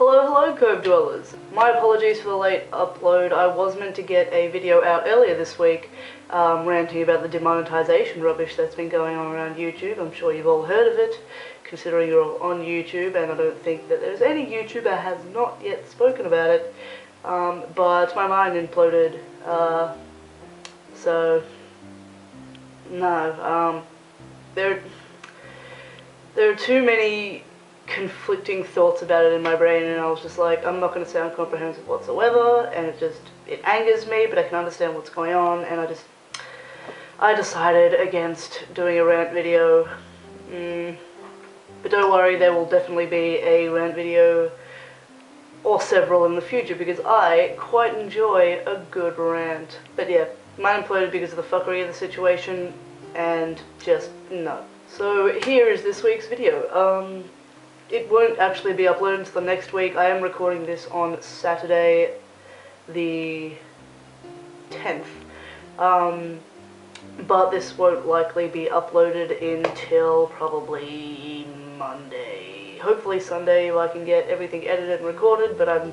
Hello Cove Dwellers. My apologies for the late upload. I was meant to get a video out earlier this week ranting about the demonetization rubbish that's been going on around YouTube. I'm sure you've all heard of it, considering you're all on YouTube, and I don't think that there's any YouTuber that has not yet spoken about it. But my mind imploded, so no, there are too many conflicting thoughts about it in my brain, and I was just like, I'm not going to sound comprehensive whatsoever, and it angers me, but I can understand what's going on, and I decided against doing a rant video. But don't worry, there will definitely be a rant video or several in the future, because I quite enjoy a good rant. But yeah, mine imploded because of the fuckery of the situation, and just no. So here is this week's video. It won't actually be uploaded until the next week. I am recording this on Saturday the 10th. But this won't likely be uploaded until probably Monday. Hopefully Sunday if I can get everything edited and recorded, but I'm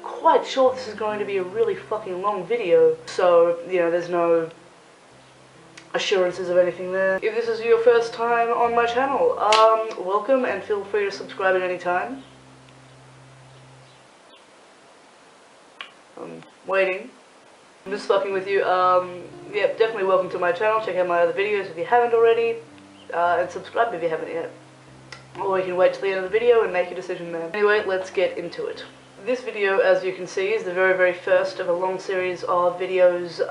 quite sure this is going to be a really fucking long video. So, you know, there's no assurances of anything there. If this is your first time on my channel, welcome, and feel free to subscribe at any time. I'm waiting. I'm just fucking with you. Yeah, definitely welcome to my channel. Check out my other videos if you haven't already, and subscribe if you haven't yet. Or you can wait till the end of the video and make your decision then. Anyway, let's get into it. This video, as you can see, is the very first of a long series of videos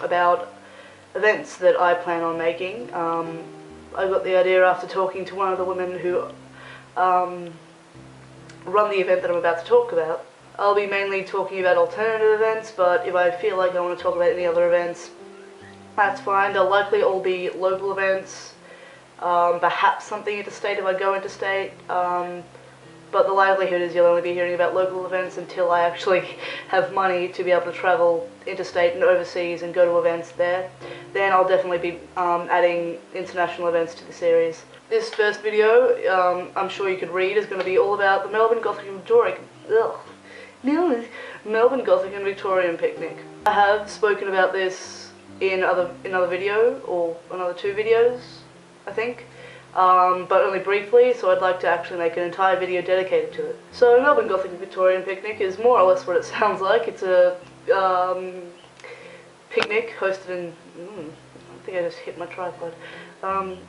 about events that I plan on making. I got the idea after talking to one of the women who run the event that I'm about to talk about. I'll be mainly talking about alternative events, but if I feel like I want to talk about any other events, that's fine. They'll likely all be local events, perhaps something interstate if I go interstate, but the likelihood is you'll only be hearing about local events until I actually have money to be able to travel interstate and overseas and go to events there. Then I'll definitely be adding international events to the series. This first video, I'm sure you could read, is going to be all about the Melbourne Gothic and Victorian Picnic. I have spoken about this in another video, or another two videos, I think. But only briefly, so I'd like to actually make an entire video dedicated to it. So Melbourne Gothic Victorian Picnic is more or less what it sounds like. It's a picnic hosted in, I think I just hit my tripod.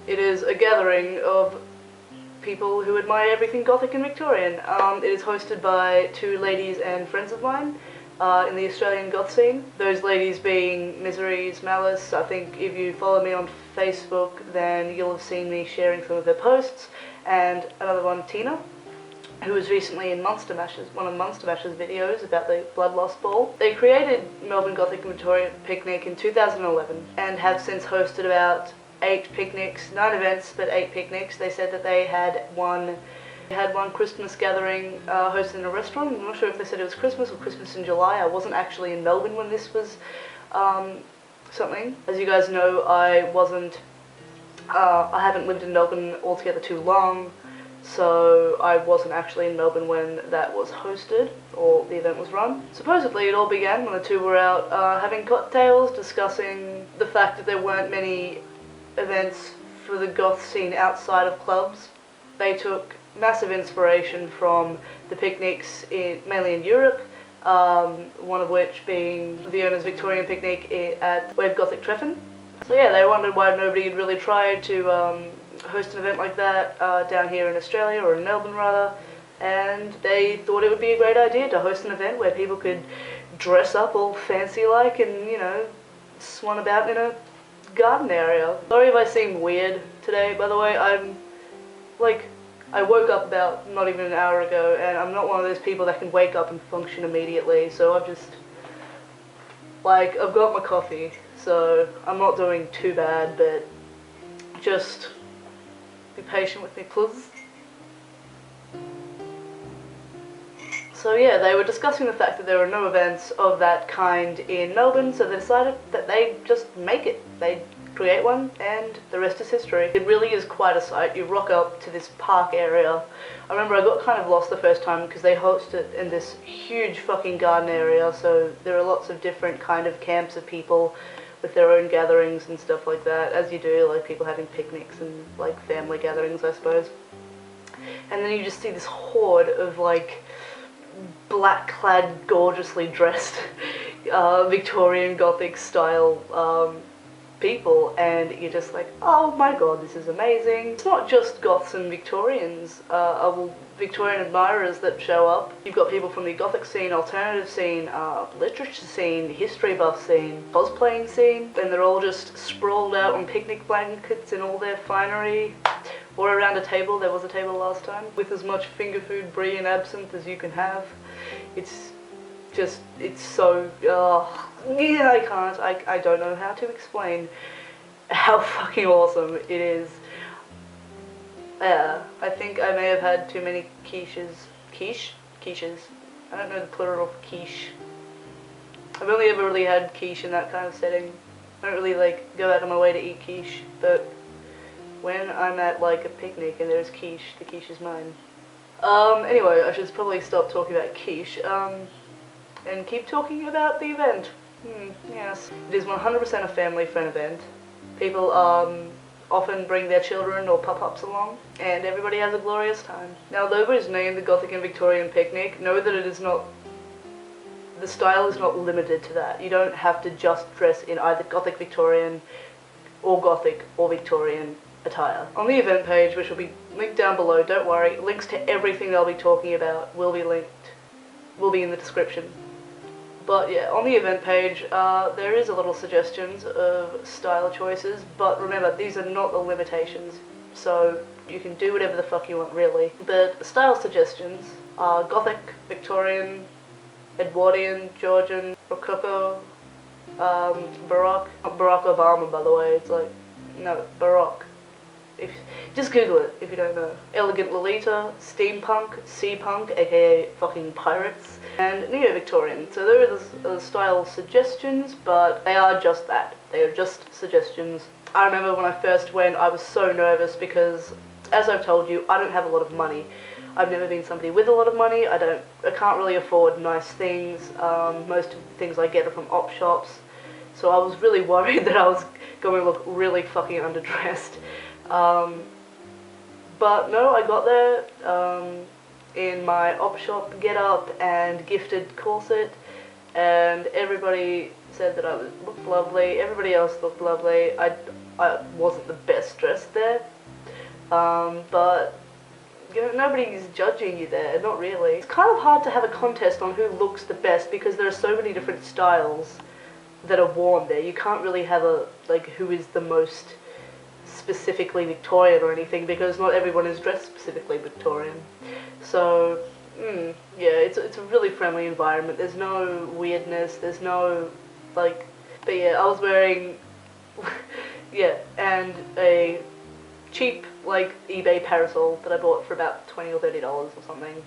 It is a gathering of people who admire everything Gothic and Victorian. It is hosted by two ladies and friends of mine in the Australian goth scene. Those ladies being Misery's Malice. I think if you follow me on Facebook, then you'll have seen me sharing some of their posts, and another one, Tina, who was recently in Monster Mash's, one of Monster Mash's videos about the Blood Loss Ball. They created Melbourne Gothic Victorian Picnic in 2011 and have since hosted about 8 picnics, 9 events, but 8 picnics. They said that they had one Christmas gathering hosted in a restaurant. I'm not sure if they said it was Christmas or Christmas in July. I wasn't actually in Melbourne when this was something. As you guys know, I haven't lived in Melbourne altogether too long, so I wasn't actually in Melbourne when that was hosted, or the event was run. Supposedly it all began when the two were out having cocktails, discussing the fact that there weren't many events for the goth scene outside of clubs. They took massive inspiration from the picnics mainly in Europe, one of which being Viona's Victorian Picnic at Web Gothic Treffen. So yeah, they wondered why nobody had really tried to host an event like that down here in Australia, or in Melbourne rather, and they thought it would be a great idea to host an event where people could dress up all fancy like and, you know, swan about in a garden area. Sorry if I seem weird today, by the way. I woke up about not even an hour ago, and I'm not one of those people that can wake up and function immediately, so I've got my coffee, so I'm not doing too bad, but just be patient with me, please. So yeah, they were discussing the fact that there were no events of that kind in Melbourne, so they decided that they'd just make it. They'd create one, and the rest is history. It really is quite a sight. You rock up to this park area. I remember I got kind of lost the first time because they host it in this huge fucking garden area, so there are lots of different kind of camps of people with their own gatherings and stuff like that, as you do, like people having picnics and like family gatherings, I suppose. And then you just see this horde of like black-clad, gorgeously dressed Victorian Gothic style people, and you're just like, oh my god, this is amazing. It's not just goths and Victorians, Victorian admirers that show up. You've got people from the Gothic scene, alternative scene, literature scene, history buff scene, cosplaying scene, and they're all just sprawled out on picnic blankets in all their finery, or around a table. There was a table last time, with as much finger food, brie and absinthe as you can have. It's just, it's so, yeah, I don't know how to explain how fucking awesome it is. I think I may have had too many quiches. Quiches? I don't know the plural of quiche. I've only ever really had quiche in that kind of setting. I don't really like go out of my way to eat quiche, but when I'm at like a picnic and there's quiche, the quiche is mine. Anyway, I should probably stop talking about quiche, and keep talking about the event. Yes. It is 100% a family-friend event. People often bring their children or pup-ups along, and everybody has a glorious time. Now, though it is named the Gothic and Victorian Picnic, know that it is not, the style is not limited to that. You don't have to just dress in either Gothic Victorian or Gothic or Victorian attire. On the event page, which will be linked down below, don't worry, links to everything they'll be talking about will be in the description. But yeah, on the event page, there is a little suggestions of style choices, but remember, these are not the limitations, so you can do whatever the fuck you want, really. But style suggestions are Gothic, Victorian, Edwardian, Georgian, Rococo, Baroque. Not Barack Obama, by the way, it's like, no, Baroque. Just Google it if you don't know. Elegant Lolita, Steampunk, Sea-Punk, aka fucking pirates, and Neo-Victorian. So there are the style suggestions, but they are just that. They are just suggestions. I remember when I first went, I was so nervous because, as I've told you, I don't have a lot of money. I've never been somebody with a lot of money. I can't really afford nice things. Most of the things I get are from op shops. So I was really worried that I was going to look really fucking underdressed. But no, I got there in my op shop get up and gifted corset, and everybody said that I looked lovely. Everybody else looked lovely. I wasn't the best dressed there, but you know, nobody's judging you there, not really. It's kind of hard to have a contest on who looks the best because there are so many different styles that are worn there. You can't really have a, like, who is the most specifically Victorian or anything, because not everyone is dressed specifically Victorian. So, yeah, it's a really friendly environment. There's no weirdness, there's no, like, but yeah, I was wearing, yeah, and a cheap, like, eBay parasol that I bought for about $20 or $30 or something.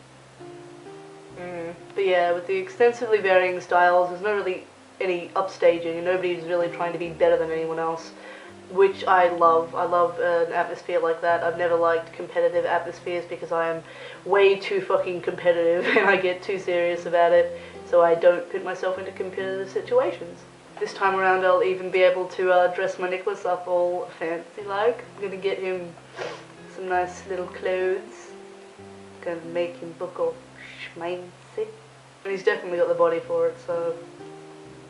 But yeah, with the extensively varying styles, there's no really any upstaging, and nobody's really trying to be better than anyone else, which I love. I love an atmosphere like that. I've never liked competitive atmospheres because I am way too fucking competitive and I get too serious about it, so I don't put myself into competitive situations. This time around I'll even be able to dress my Nicholas up all fancy like. I'm gonna get him some nice little clothes. Gonna make him look all schmancy. And he's definitely got the body for it, so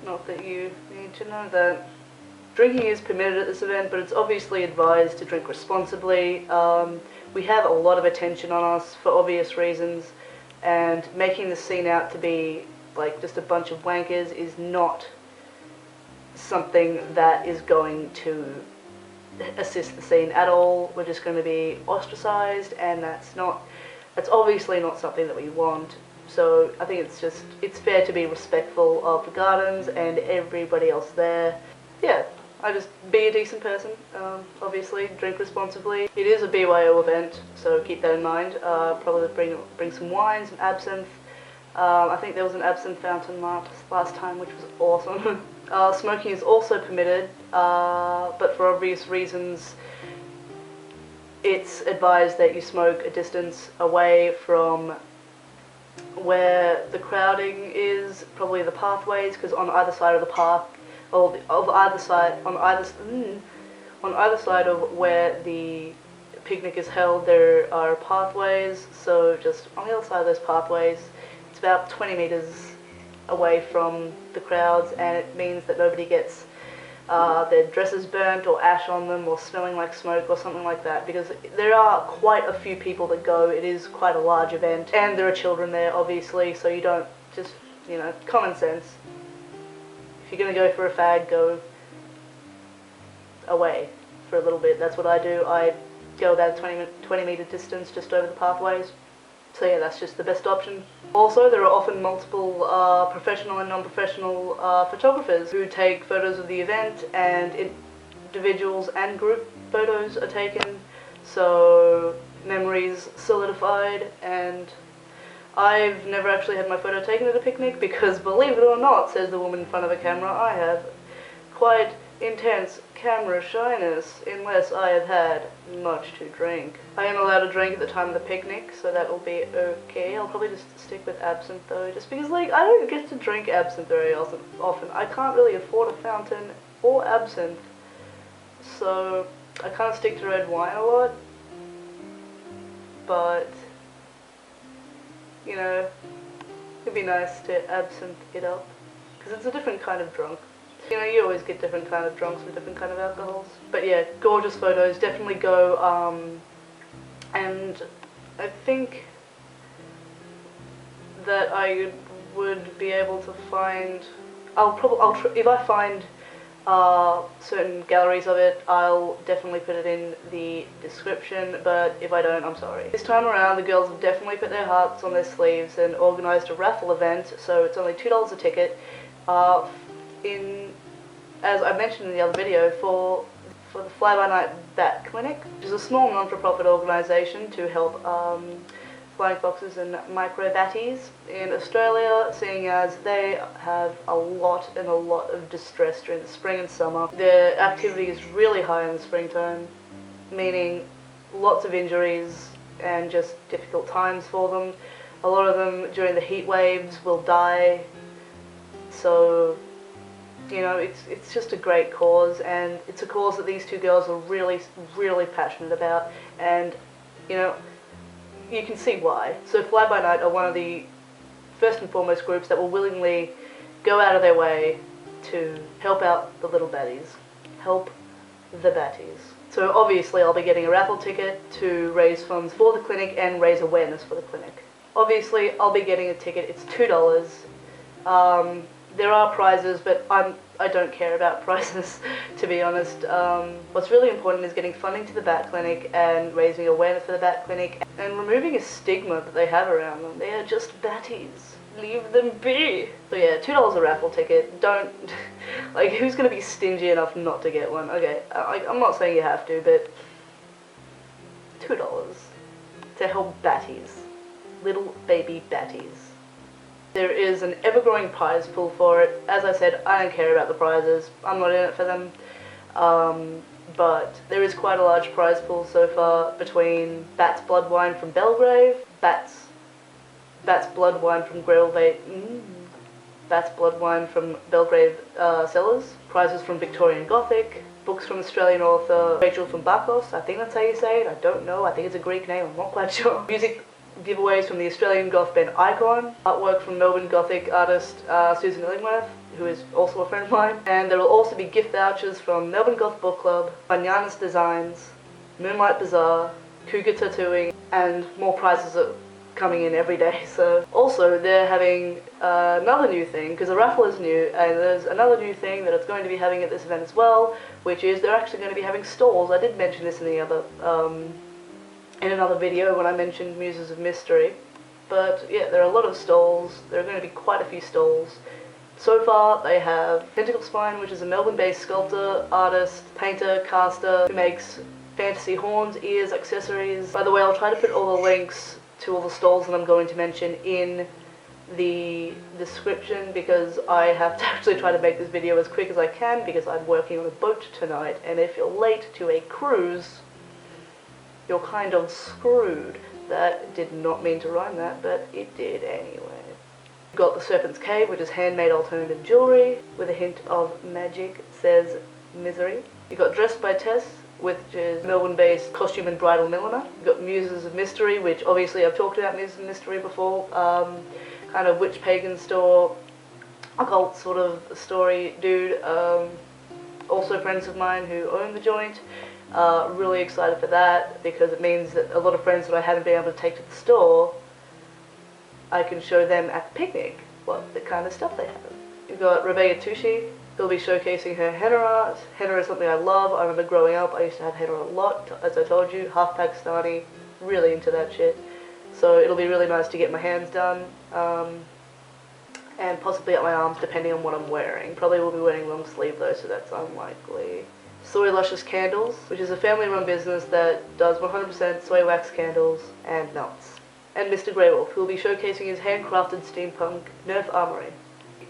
not that you need to know that. Drinking is permitted at this event, but it's obviously advised to drink responsibly. We have a lot of attention on us for obvious reasons, and making the scene out to be like just a bunch of wankers is not something that is going to assist the scene at all. We're just going to be ostracized, and that's obviously not something that we want. So I think it's fair to be respectful of the gardens and everybody else there. Yeah, I just be a decent person, obviously, drink responsibly. It is a BYO event, so keep that in mind. Probably bring some wine, some absinthe. I think there was an absinthe fountain last time, which was awesome. Smoking is also permitted, but for obvious reasons it's advised that you smoke a distance away from where the crowding is, probably the pathways, because on either side of the park, or on either side of where the picnic is held, there are pathways. So just on the other side of those pathways, it's about 20 meters away from the crowds, and it means that nobody gets their dresses burnt or ash on them or smelling like smoke or something like that, because there are quite a few people that go. It is quite a large event, and there are children there obviously, so you don't just, you know, common sense. If you're going to go for a fag, go away for a little bit. That's what I do. I go about a 20 meter distance just over the pathways. So yeah, that's just the best option. Also, there are often multiple professional and non-professional photographers who take photos of the event, and individuals and group photos are taken, so memories solidified. And I've never actually had my photo taken at a picnic because, believe it or not, says the woman in front of a camera, I have quite intense camera shyness unless I have had much to drink. I am allowed to drink at the time of the picnic, so that will be okay. I'll probably just stick with absinthe though, just because, like, I don't get to drink absinthe very often. I can't really afford a fountain or absinthe, so I kind of stick to red wine a lot. But, you know, it'd be nice to absinthe it up, because it's a different kind of drunk. You know, you always get different kind of drunks with different kind of alcohols. But yeah, gorgeous photos, definitely go, and I think that I would be able to find, if I find certain galleries of it, I'll definitely put it in the description, but if I don't, I'm sorry. This time around, the girls have definitely put their hearts on their sleeves and organised a raffle event, so it's only $2 a ticket, as I mentioned in the other video, for the Fly-by-Night Bat Clinic, which is a small non-for-profit organisation to help flying foxes and micro-batties in Australia, seeing as they have a lot of distress during the spring and summer. Their activity is really high in the springtime, meaning lots of injuries and just difficult times for them. A lot of them during the heat waves will die, so you know, it's just a great cause, and it's a cause that these two girls are really passionate about, and you know, you can see why. So Fly-by-Night are one of the first and foremost groups that will willingly go out of their way to help out the little batties. Help the batties. So obviously I'll be getting a raffle ticket to raise funds for the clinic and raise awareness for the clinic. Obviously I'll be getting a ticket, it's $2. There are prizes, but I don't care about prizes, to be honest. What's really important is getting funding to the Bat Clinic and raising awareness for the Bat Clinic and removing a stigma that they have around them. They are just batties. Leave them be. So yeah, $2 a raffle ticket. Don't, like, who's going to be stingy enough not to get one? Okay, I'm not saying you have to, but $2 to help batties. Little baby batties. There is an ever-growing prize pool for it. As I said, I don't care about the prizes. I'm not in it for them. But there is quite a large prize pool so far between Bat's Blood Wine from Belgrave, Bat's Blood Wine from Bat's Blood Wine from Belgrave Cellars, prizes from Victorian Gothic, books from Australian author Rachel from Bakos, I think that's how you say it, I don't know, I think it's a Greek name, I'm not quite sure. Music giveaways from the Australian goth band Icon, artwork from Melbourne Gothic artist Susan Illingworth, who is also a friend of mine, and there will also be gift vouchers from Melbourne Goth Book Club, Bananas Designs, Moonlight Bazaar, Cougar Tattooing, and more prizes are coming in every day. So also they're having another new thing, because the raffle is new, and there's another new thing that it's going to be having at this event as well, which is they're actually going to be having stalls. I did mention this in the other in another video when I mentioned Muses of Mystery. But yeah, there are a lot of stalls. There are going to be quite a few stalls. So far they have Tentacle Spine, which is a Melbourne-based sculptor, artist, painter, caster, who makes fantasy horns, ears, accessories. By the way, I'll try to put all the links to all the stalls that I'm going to mention in the description because I have to actually try to make this video as quick as I can because I'm working on a boat tonight, and if you're late to a cruise, you're kind of screwed. That did not mean to rhyme that, but it did anyway. You've got the Serpent's Cave, which is handmade alternative jewellery with a hint of magic, says Misery. You've got Dressed by Tess, which is Melbourne-based costume and bridal milliner. You've got Muses of Mystery, which obviously I've talked about Muses of Mystery before. Kind of witch pagan store, occult sort of story dude. Also friends of mine who own the joint. Really excited for that because it means that a lot of friends that I haven't been able to take to the store, I can show them at the picnic what the kind of stuff they have. You've got Rebecca Tucci, who'll be showcasing her henna art. Henna is something I love. I remember growing up, I used to have henna a lot, as I told you, half Pakistani, really into that shit. So it'll be really nice to get my hands done, and possibly at my arms depending on what I'm wearing. Probably will be wearing long sleeve though, so that's unlikely. Soy Luscious Candles, which is a family-run business that does 100% soy wax candles and nuts. And Mr. Grey Wolf, who will be showcasing his handcrafted steampunk Nerf Armory.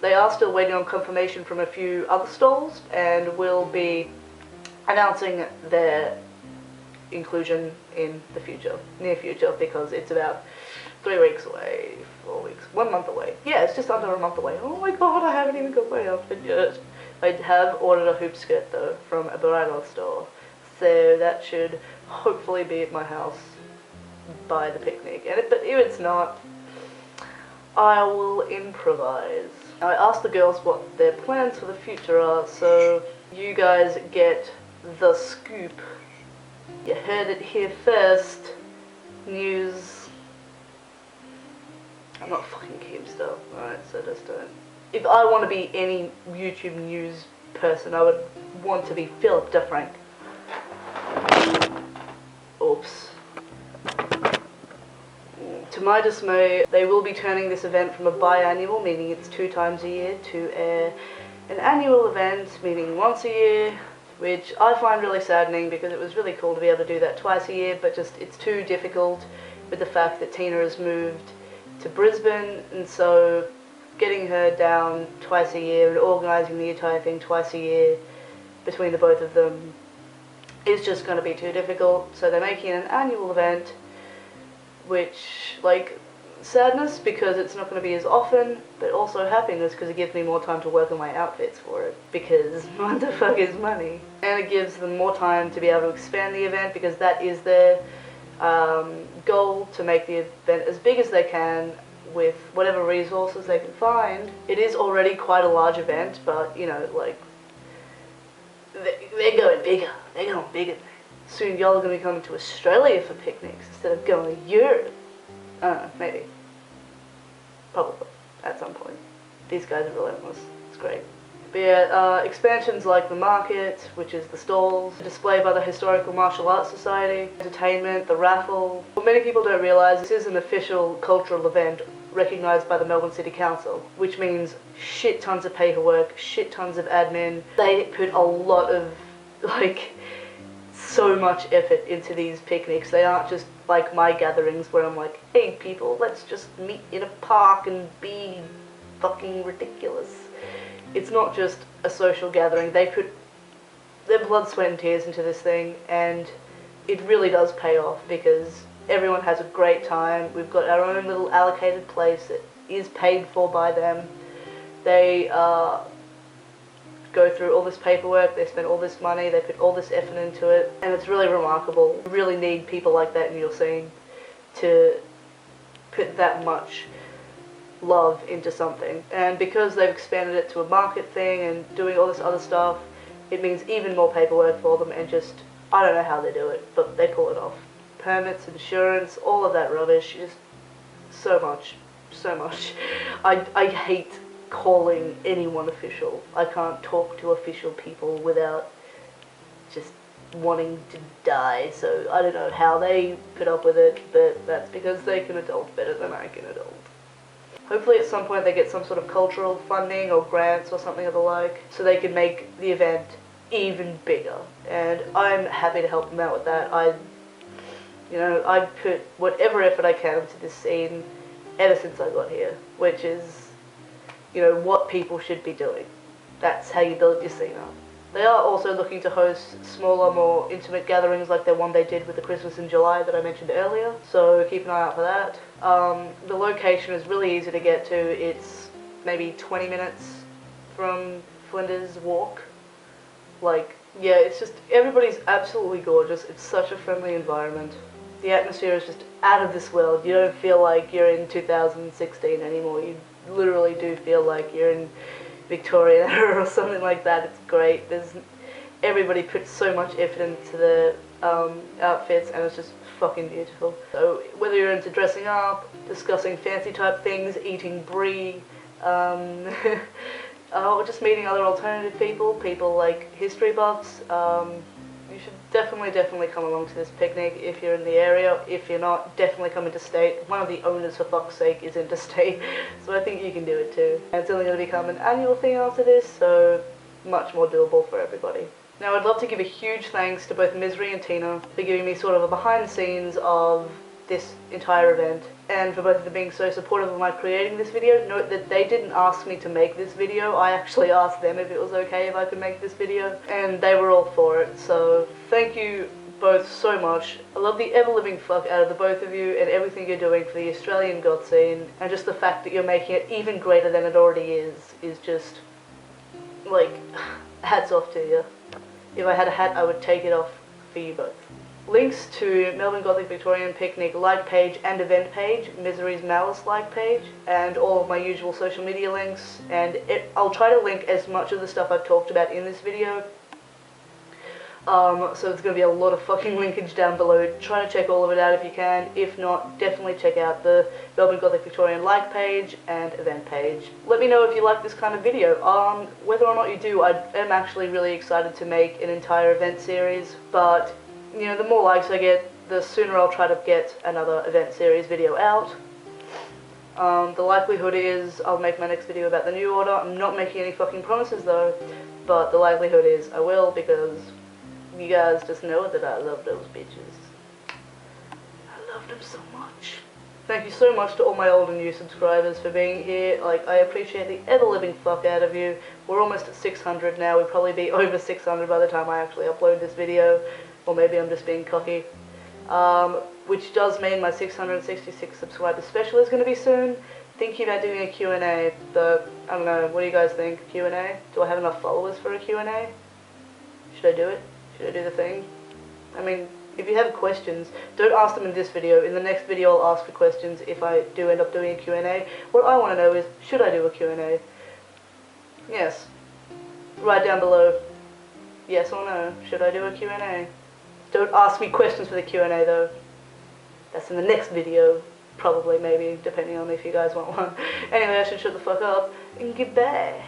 They are still waiting on confirmation from a few other stalls and will be announcing their inclusion in the future, near future, because it's about 3 weeks away, 4 weeks, 1 month away. Yeah, it's just under a month away. Oh my god, I haven't even got my outfit yet. I have ordered a hoop skirt though from a bridal store, so that should hopefully be at my house by the picnic. But if it's not, I will improvise. I asked the girls what their plans for the future are, so you guys get the scoop. You heard it here first. News. I'm not fucking Keemstar, alright, so just don't. If I want to be any YouTube news person, I would want to be Philip DeFrank. Oops. To my dismay, they will be turning this event from a biannual, meaning it's 2 times a year, to an annual event, meaning once a year, which I find really saddening because it was really cool to be able to do that twice a year, but just it's too difficult with the fact that Tina has moved to Brisbane, and so getting her down twice a year and organising the entire thing twice a year between the both of them is just going to be too difficult. So they're making an annual event, which, like, sadness because it's not going to be as often, but also happiness because it gives me more time to work on my outfits for it, because what the fuck is money? And it gives them more time to be able to expand the event because that is their goal, to make the event as big as they can with whatever resources they can find. It is already quite a large event, but, you know, like, they're going bigger. They're going bigger. Soon y'all are going to be coming to Australia for picnics instead of going to Europe. I don't know, maybe. Probably, at some point. These guys are relentless. It's great. But yeah, expansions like the market, which is the stalls, the display by the Historical Martial Arts Society, entertainment, the raffle. What many people don't realise, this is an official cultural event recognised by the Melbourne City Council, which means shit tons of paperwork, shit tons of admin. They put a lot of, like, so much effort into these picnics. They aren't just like my gatherings where I'm like, hey people, let's just meet in a park and be fucking ridiculous. It's not just a social gathering. They put their blood, sweat and tears into this thing, and it really does pay off because everyone has a great time. We've got our own little allocated place that is paid for by them. They go through all this paperwork, they spend all this money, they put all this effort into it, and it's really remarkable. You really need people like that in your scene to put that much love into something. And because they've expanded it to a market thing and doing all this other stuff, it means even more paperwork for them, and just, I don't know how they do it, but they pull it off. Permits, insurance, all of that rubbish, just so much. I hate calling anyone official. I can't talk to official people without just wanting to die, so I don't know how they put up with it, but that's because they can adult better than I can adult. Hopefully at some point they get some sort of cultural funding or grants or something of the like, so they can make the event even bigger, and I'm happy to help them out with that. I put whatever effort I can into this scene, ever since I got here, which is, you know, what people should be doing. That's how you build your scene up. They are also looking to host smaller, more intimate gatherings like the one they did with the Christmas in July that I mentioned earlier, so keep an eye out for that. The location is really easy to get to. It's maybe 20 minutes from Flinders Walk. Like, yeah, it's just, everybody's absolutely gorgeous. It's such a friendly environment. The atmosphere is just out of this world. You don't feel like you're in 2016 anymore. You literally do feel like you're in Victorian era or something like that. It's great. Everybody puts so much effort into the outfits, and it's just fucking beautiful. So whether you're into dressing up, discussing fancy type things, eating brie, or just meeting other alternative people like history buffs, you should definitely come along to this picnic if you're in the area. If you're not, definitely come interstate. One of the owners, for fuck's sake, is interstate, so I think you can do it too. And it's only going to become an annual thing after this, so much more doable for everybody. Now, I'd love to give a huge thanks to both Misery and Tina for giving me sort of a behind the scenes of this entire event, and for both of them being so supportive of my creating this video. Note that they didn't ask me to make this video, I actually asked them if it was okay if I could make this video, and they were all for it, so thank you both so much. I love the ever-living fuck out of the both of you and everything you're doing for the Australian goth scene, and just the fact that you're making it even greater than it already is just, like, hats off to you. If I had a hat, I would take it off for you both. Links to Melbourne Gothic Victorian Picnic like page and event page, Misery's Malice like page, and all of my usual social media links, and I'll try to link as much of the stuff I've talked about in this video. So there's going to be a lot of fucking linkage down below. Try to check all of it out if you can. If not, definitely check out the Melbourne Gothic Victorian like page and event page. Let me know if you like this kind of video. Whether or not you do, I am actually really excited to make an entire event series, but you know, the more likes I get, the sooner I'll try to get another event series video out. The likelihood is I'll make my next video about the New Order. I'm not making any fucking promises though, but the likelihood is I will, because you guys just know that I love those bitches. I love them so much. Thank you so much to all my old and new subscribers for being here. Like, I appreciate the ever-living fuck out of you. We're almost at 600 now. We'll probably be over 600 by the time I actually upload this video. Or maybe I'm just being cocky. Which does mean my 666 subscriber special is going to be soon. Thinking about doing a Q&A, but I don't know, what do you guys think? Q&A? Do I have enough followers for a Q&A? Should I do it? Should I do the thing? I mean, if you have questions, don't ask them in this video. In the next video I'll ask for questions if I do end up doing a Q&A. What I want to know is, should I do a Q&A? Yes. Write down below, yes or no, should I do a Q&A? Don't ask me questions for the Q&A though. That's in the next video, probably, maybe, depending on if you guys want one. Anyway, I should shut the fuck up and goodbye.